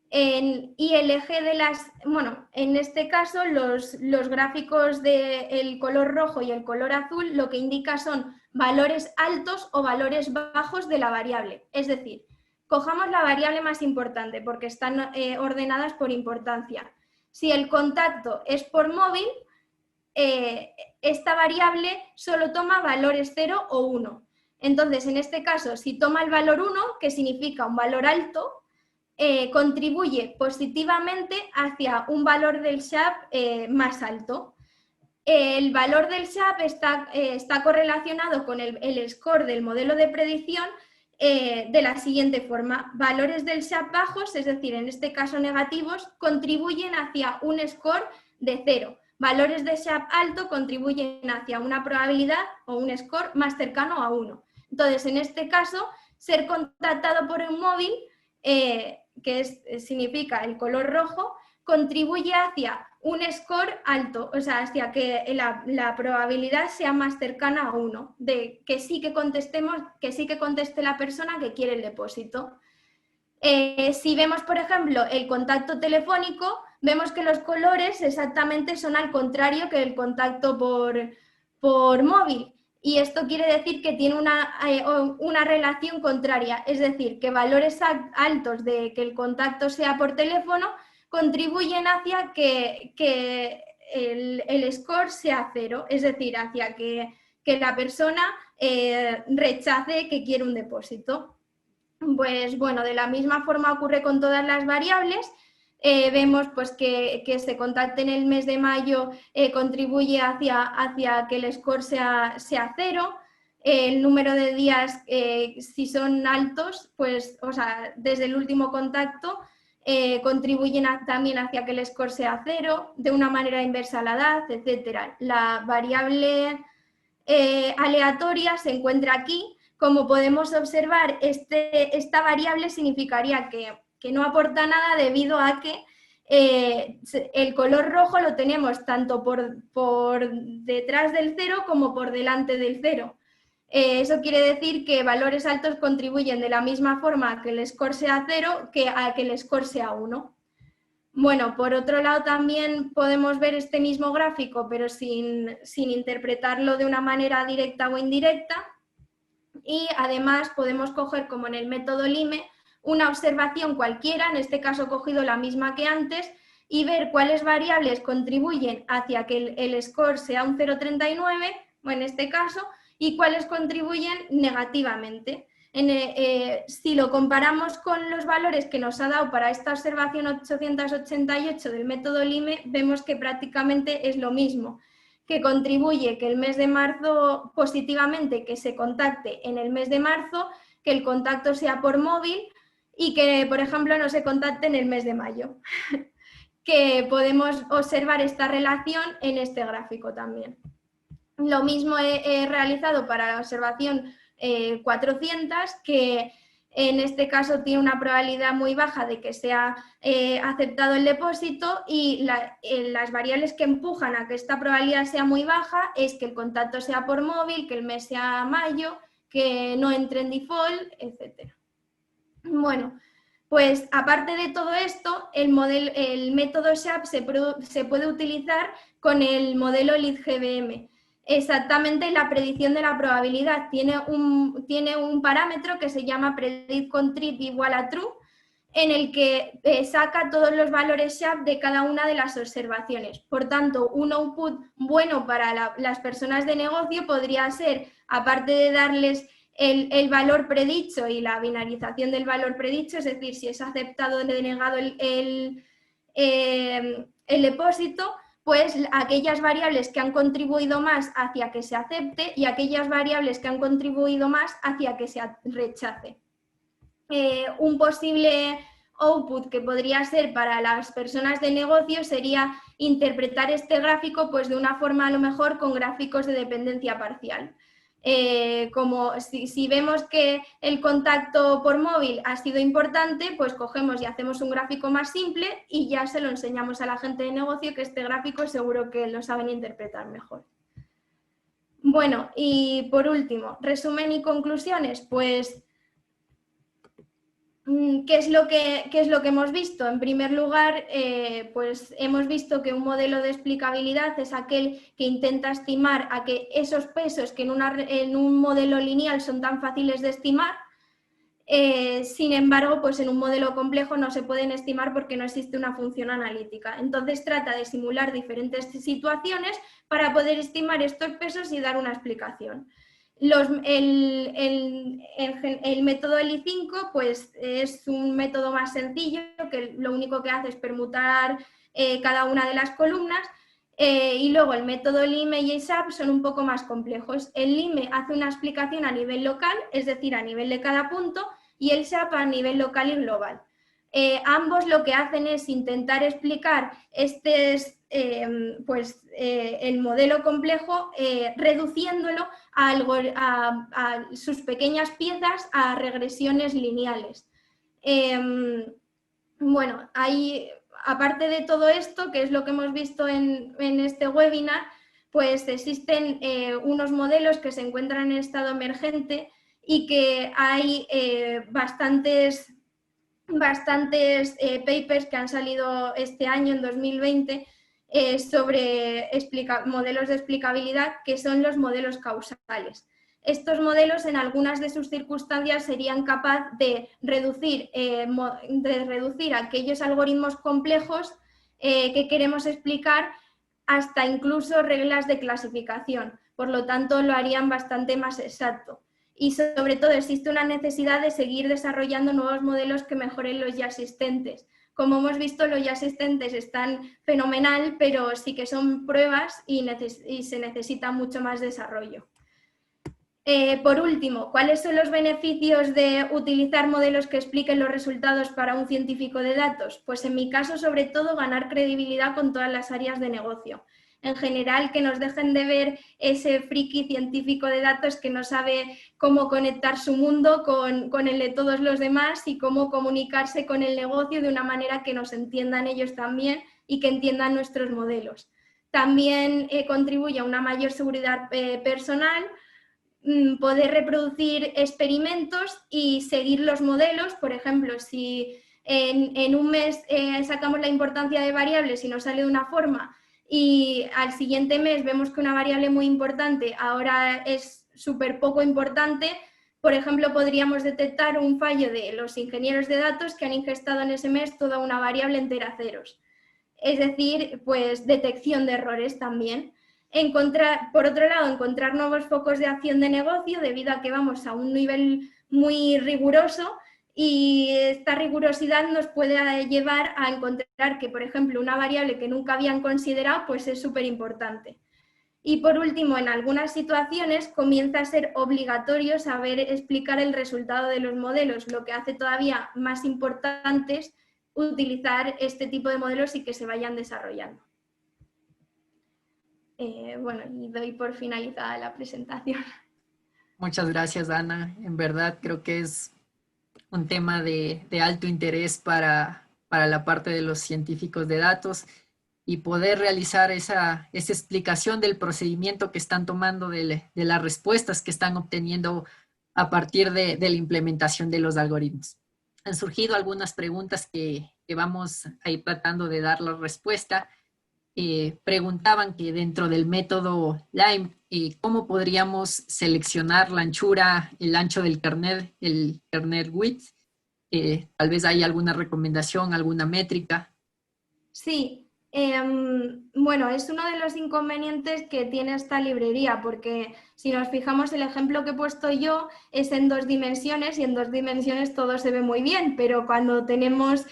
y el eje de las, bueno, en este caso los gráficos del color rojo y el color azul lo que indica son valores altos o valores bajos de la variable. Es decir, cojamos la variable más importante porque están ordenadas por importancia. Si el contacto es por móvil, esta variable solo toma valores 0 o 1. Entonces, en este caso, si toma el valor 1, que significa un valor alto, contribuye positivamente hacia un valor del SHAP más alto. El valor del SHAP está correlacionado con el score del modelo de predicción de la siguiente forma. Valores del SHAP bajos, es decir, en este caso negativos, contribuyen hacia un score de 0. Valores de SHAP alto contribuyen hacia una probabilidad o un score más cercano a 1. Entonces, en este caso, ser contactado por un móvil, significa el color rojo, contribuye hacia un score alto, o sea, hacia que la probabilidad sea más cercana a 1, de que sí que conteste la persona que quiere el depósito. Si vemos, por ejemplo, el contacto telefónico, vemos que los colores exactamente son al contrario que el contacto por móvil. Y esto quiere decir que tiene una relación contraria, es decir, que valores altos de que el contacto sea por teléfono contribuyen hacia que el score sea 0, es decir, hacia que la persona rechace que quiere un depósito. Pues bueno, de la misma forma ocurre con todas las variables. Vemos pues que se contacte en el mes de mayo contribuye hacia que el score sea 0. el número de días, si son altos, pues, o sea, desde el último contacto, contribuyen también hacia que el score sea 0, de una manera inversa a la edad, etc. La variable aleatoria se encuentra aquí. Como podemos observar, esta variable significaría que no aporta nada debido a que el color rojo lo tenemos tanto por detrás del 0 como por delante del 0. Eso quiere decir que valores altos contribuyen de la misma forma a que el score sea 0 que a que el score sea 1. Bueno, por otro lado también podemos ver este mismo gráfico, pero sin interpretarlo de una manera directa o indirecta. Y además podemos coger, como en el método LIME, una observación cualquiera, en este caso he cogido la misma que antes, y ver cuáles variables contribuyen hacia que el score sea un 0,39, o en este caso, y cuáles contribuyen negativamente. Si lo comparamos con los valores que nos ha dado para esta observación 888 del método LIME, vemos que prácticamente es lo mismo, que contribuye que el mes de marzo positivamente, que se contacte en el mes de marzo, que el contacto sea por móvil y que, por ejemplo, no se contacte en el mes de mayo. Que podemos observar esta relación en este gráfico también. Lo mismo he realizado para la observación 400, que en este caso tiene una probabilidad muy baja de que sea aceptado el depósito, y las variables que empujan a que esta probabilidad sea muy baja es que el contacto sea por móvil, que el mes sea mayo, que no entre en default, etc. Bueno, pues aparte de todo esto, el método SHAP se puede utilizar con el modelo LeadGBM. Exactamente la predicción de la probabilidad. Tiene un parámetro que se llama predict_contrib igual a true, en el que saca todos los valores SHAP de cada una de las observaciones. Por tanto, un output bueno para las personas de negocio podría ser, aparte de darles el valor predicho y la binarización del valor predicho, es decir, si es aceptado o denegado el depósito, pues aquellas variables que han contribuido más hacia que se acepte y aquellas variables que han contribuido más hacia que se rechace. Un posible output que podría ser para las personas de negocio sería interpretar este gráfico pues de una forma a lo mejor con gráficos de dependencia parcial. Como si vemos que el contacto por móvil ha sido importante, pues cogemos y hacemos un gráfico más simple y ya se lo enseñamos a la gente de negocio, que este gráfico seguro que lo saben interpretar mejor. Bueno, y por último, resumen y conclusiones, pues ¿qué es lo que hemos visto? En primer lugar, pues hemos visto que un modelo de explicabilidad es aquel que intenta estimar a que esos pesos que en un modelo lineal son tan fáciles de estimar, sin embargo, pues en un modelo complejo no se pueden estimar porque no existe una función analítica. Entonces trata de simular diferentes situaciones para poder estimar estos pesos y dar una explicación. El método LI5 pues, es un método más sencillo, que lo único que hace es permutar cada una de las columnas, y luego el método LIME y SHAP son un poco más complejos. El LIME hace una explicación a nivel local, es decir, a nivel de cada punto, y el SHAP a nivel local y global. Ambos lo que hacen es intentar explicar el modelo complejo, reduciéndolo a sus pequeñas piezas a regresiones lineales. Bueno, aparte de todo esto, que es lo que hemos visto en este webinar, pues existen unos modelos que se encuentran en estado emergente y que hay bastantes papers que han salido este año, en 2020, sobre modelos de explicabilidad, que son los modelos causales. Estos modelos, en algunas de sus circunstancias, serían capaces de reducir aquellos algoritmos complejos que queremos explicar, hasta incluso reglas de clasificación. Por lo tanto, lo harían bastante más exacto. Y sobre todo existe una necesidad de seguir desarrollando nuevos modelos que mejoren los ya existentes. Como hemos visto, los ya existentes están fenomenal, pero sí que son pruebas y se necesita mucho más desarrollo. Por último, ¿cuáles son los beneficios de utilizar modelos que expliquen los resultados para un científico de datos? Pues en mi caso, sobre todo, ganar credibilidad con todas las áreas de negocio. En general, que nos dejen de ver ese friki científico de datos que no sabe cómo conectar su mundo con el de todos los demás y cómo comunicarse con el negocio de una manera que nos entiendan ellos también y que entiendan nuestros modelos. También contribuye a una mayor seguridad personal, poder reproducir experimentos y seguir los modelos. Por ejemplo, si en un mes sacamos la importancia de variables y nos sale de una forma y al siguiente mes vemos que una variable muy importante ahora es súper poco importante, por ejemplo, podríamos detectar un fallo de los ingenieros de datos que han ingestado en ese mes toda una variable entera ceros. Es decir, pues detección de errores también. Por otro lado, encontrar nuevos focos de acción de negocio debido a que vamos a un nivel muy riguroso y esta rigurosidad nos puede llevar a encontrar que, por ejemplo, una variable que nunca habían considerado pues es súper importante. Y por último, en algunas situaciones comienza a ser obligatorio saber explicar el resultado de los modelos, lo que hace todavía más importantes utilizar este tipo de modelos y que se vayan desarrollando. Bueno, y doy por finalizada la presentación. Muchas gracias, Ana. En verdad creo que es un tema de alto interés para la parte de los científicos de datos y poder realizar esa explicación del procedimiento que están tomando, de las respuestas que están obteniendo a partir de la implementación de los algoritmos. Han surgido algunas preguntas que vamos a ir tratando de dar la respuesta. Preguntaban que dentro del método Lime, ¿cómo podríamos seleccionar la anchura, el ancho del kernel, el kernel width? Tal vez hay alguna recomendación, alguna métrica. Sí, bueno, es uno de los inconvenientes que tiene esta librería, porque si nos fijamos, el ejemplo que he puesto yo es en 2 dimensiones y en 2 dimensiones todo se ve muy bien, pero cuando tenemos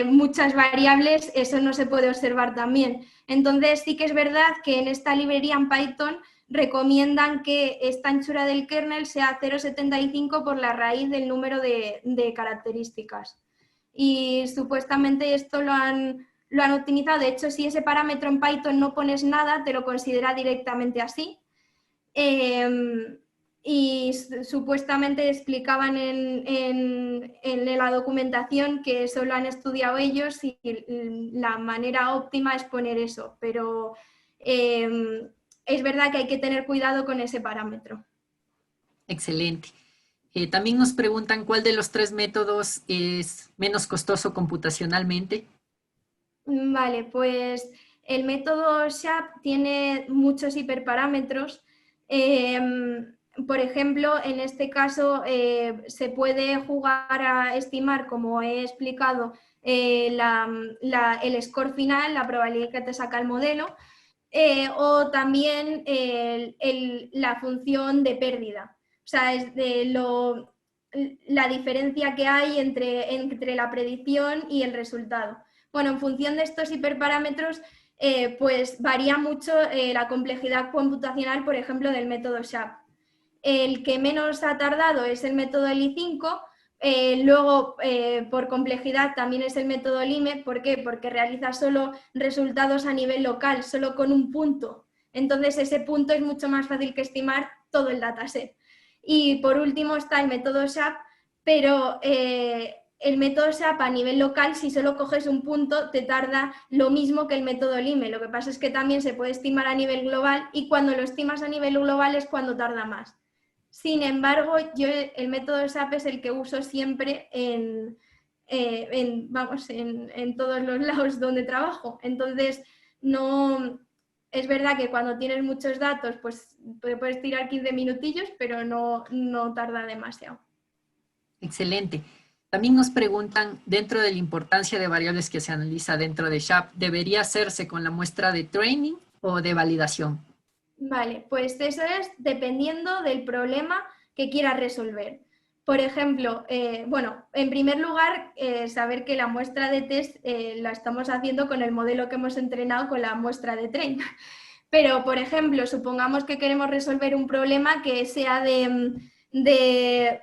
muchas variables eso no se puede observar tan bien. Entonces sí que es verdad que en esta librería en Python recomiendan que esta anchura del kernel sea 0,75 por la raíz del número de características. Y supuestamente esto lo han optimizado. De hecho, si ese parámetro en Python no pones nada, te lo considera directamente así. Y supuestamente explicaban en la documentación que eso lo han estudiado ellos y la manera óptima es poner eso, pero es verdad que hay que tener cuidado con ese parámetro. Excelente. También nos preguntan cuál de los 3 métodos es menos costoso computacionalmente. Vale, pues el método SHAP tiene muchos hiperparámetros. Por ejemplo, en este caso se puede jugar a estimar, como he explicado, el score final, la probabilidad que te saca el modelo, o también la función de pérdida. O sea, es la diferencia que hay entre la predicción y el resultado. Bueno, en función de estos hiperparámetros, pues varía mucho la complejidad computacional, por ejemplo, del método SHAP. El que menos ha tardado es el método LI5, luego por complejidad también es el método LIME. ¿Por qué? Porque realiza solo resultados a nivel local, solo con un punto. Entonces ese punto es mucho más fácil que estimar todo el dataset. Y por último está el método SHAP, pero el método SHAP a nivel local, si solo coges un punto, te tarda lo mismo que el método LIME. Lo que pasa es que también se puede estimar a nivel global y cuando lo estimas a nivel global es cuando tarda más. Sin embargo, yo el método SHAP es el que uso siempre en todos los lados donde trabajo. Entonces, no, es verdad que cuando tienes muchos datos, pues puedes tirar 15 minutillos, pero no tarda demasiado. Excelente. También nos preguntan, dentro de la importancia de variables que se analiza dentro de SHAP, ¿debería hacerse con la muestra de training o de validación? Vale, pues eso es dependiendo del problema que quieras resolver. Por ejemplo, bueno, en primer lugar, saber que la muestra de test la estamos haciendo con el modelo que hemos entrenado con la muestra de train. Pero, por ejemplo, supongamos que queremos resolver un problema que sea qué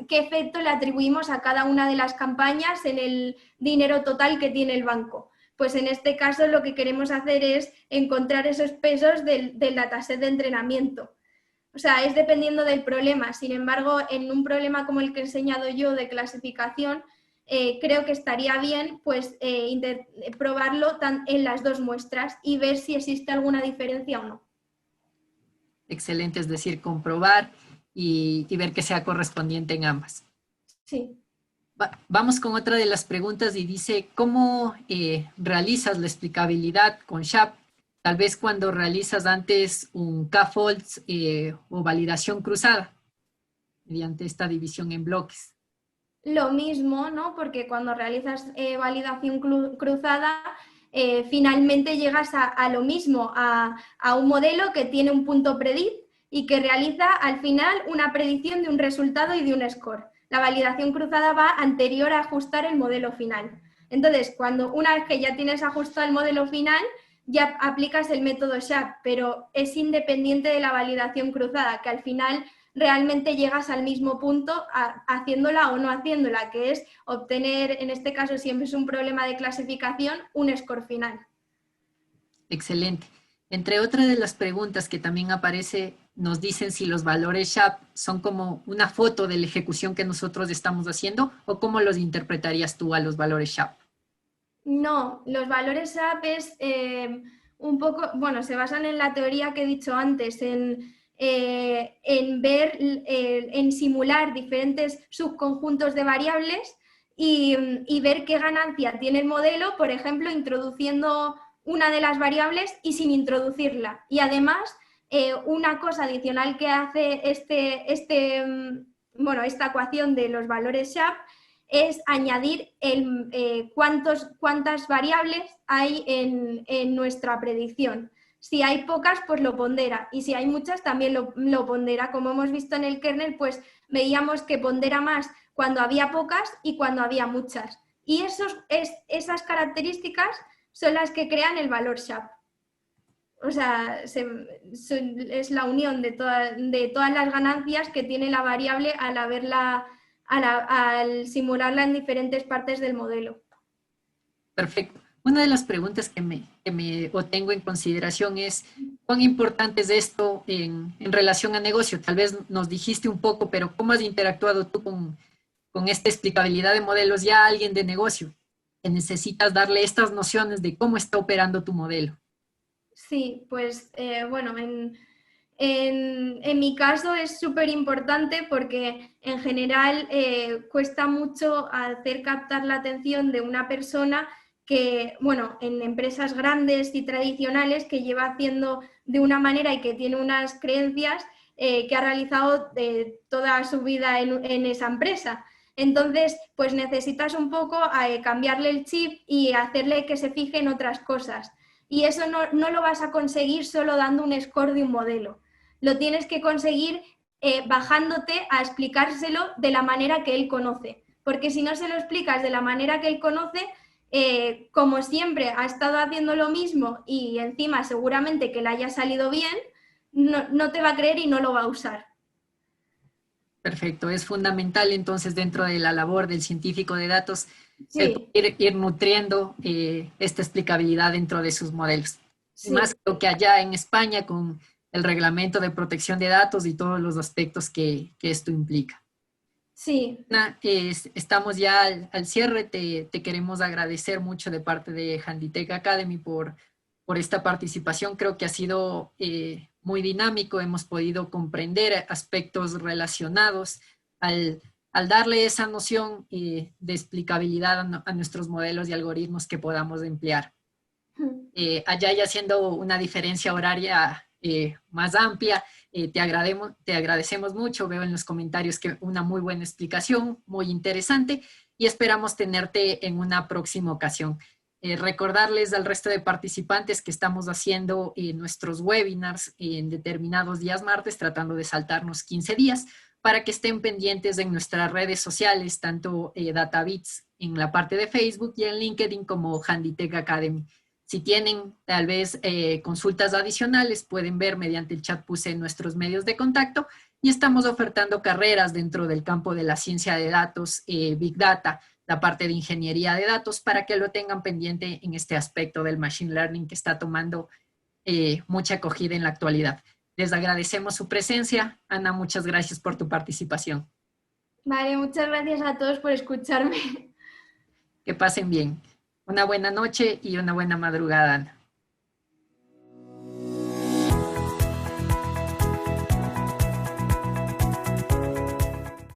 efecto le atribuimos a cada una de las campañas en el dinero total que tiene el banco. Pues en este caso lo que queremos hacer es encontrar esos pesos del dataset de entrenamiento. O sea, es dependiendo del problema. Sin embargo, en un problema como el que he enseñado yo de clasificación, creo que estaría bien pues, probarlo en las dos muestras y ver si existe alguna diferencia o no. Excelente, es decir, comprobar y ver que sea correspondiente en ambas. Sí. Vamos con otra de las preguntas y dice, ¿cómo realizas la explicabilidad con SHAP? Tal vez cuando realizas antes un K-Falls o validación cruzada, mediante esta división en bloques. Lo mismo, ¿no? Porque cuando realizas validación cruzada, finalmente llegas a lo mismo, a un modelo que tiene un punto predict y que realiza al final una predicción de un resultado y de un score. La validación cruzada va anterior a ajustar el modelo final. Entonces, una vez que ya tienes ajustado el modelo final, ya aplicas el método SHAP, pero es independiente de la validación cruzada, que al final realmente llegas al mismo punto haciéndola o no haciéndola, que es obtener, en este caso siempre es un problema de clasificación, un score final. Excelente. Entre otras de las preguntas que también aparece, nos dicen si los valores SHAP son como una foto de la ejecución que nosotros estamos haciendo o cómo los interpretarías tú a los valores SHAP. No, los valores SHAP es un poco, bueno, se basan en la teoría que he dicho antes, en ver, en simular diferentes subconjuntos de variables y ver qué ganancia tiene el modelo, por ejemplo, introduciendo una de las variables y sin introducirla. Y además, una cosa adicional que hace esta ecuación de los valores SHAP es añadir cuántas variables hay en nuestra predicción. Si hay pocas, pues lo pondera, y si hay muchas, también lo pondera. Como hemos visto en el kernel, pues veíamos que pondera más cuando había pocas y cuando había muchas. Y esas características son las que crean el valor SHAP. O sea, es la unión de todas las ganancias que tiene la variable al simularla en diferentes partes del modelo. Perfecto. Una de las preguntas que tengo en consideración es cuán importante es esto en relación a negocio. Tal vez nos dijiste un poco, pero ¿cómo has interactuado tú con esta explicabilidad de modelos ya a alguien de negocio? Que necesitas darle estas nociones de cómo está operando tu modelo. Sí, pues bueno, en mi caso es súper importante porque en general cuesta mucho hacer captar la atención de una persona que, bueno, en empresas grandes y tradicionales que lleva haciendo de una manera y que tiene unas creencias que ha realizado toda su vida en esa empresa. Entonces, pues necesitas un poco cambiarle el chip y hacerle que se fije en otras cosas. Y eso no lo vas a conseguir solo dando un score de un modelo. Lo tienes que conseguir bajándote a explicárselo de la manera que él conoce. Porque si no se lo explicas de la manera que él conoce, como siempre ha estado haciendo lo mismo y encima seguramente que le haya salido bien, no te va a creer y no lo va a usar. Perfecto, es fundamental entonces dentro de la labor del científico de datos Sí. ir nutriendo esta explicabilidad dentro de sus modelos. Y Sí. más lo que allá en España con el reglamento de protección de datos y todos los aspectos que esto implica. Sí. Estamos ya al cierre, te queremos agradecer mucho de parte de Handitech Academy por esta participación. Creo que ha sido muy dinámico, hemos podido comprender aspectos relacionados al darle esa noción de explicabilidad a nuestros modelos y algoritmos que podamos emplear. Allá ya siendo una diferencia horaria más amplia, te agradecemos mucho, veo en los comentarios que una muy buena explicación, muy interesante, y esperamos tenerte en una próxima ocasión. Recordarles al resto de participantes que estamos haciendo nuestros webinars en determinados días martes, tratando de saltarnos 15 días, para que estén pendientes en nuestras redes sociales, tanto DataBits en la parte de Facebook y en LinkedIn como Handitech Academy. Si tienen tal vez consultas adicionales, pueden ver mediante el chat puse nuestros medios de contacto y estamos ofertando carreras dentro del campo de la ciencia de datos, Big Data, la parte de ingeniería de datos, para que lo tengan pendiente en este aspecto del Machine Learning que está tomando mucha acogida en la actualidad. Les agradecemos su presencia. Ana, muchas gracias por tu participación. Vale, muchas gracias a todos por escucharme. Que pasen bien. Una buena noche y una buena madrugada, Ana.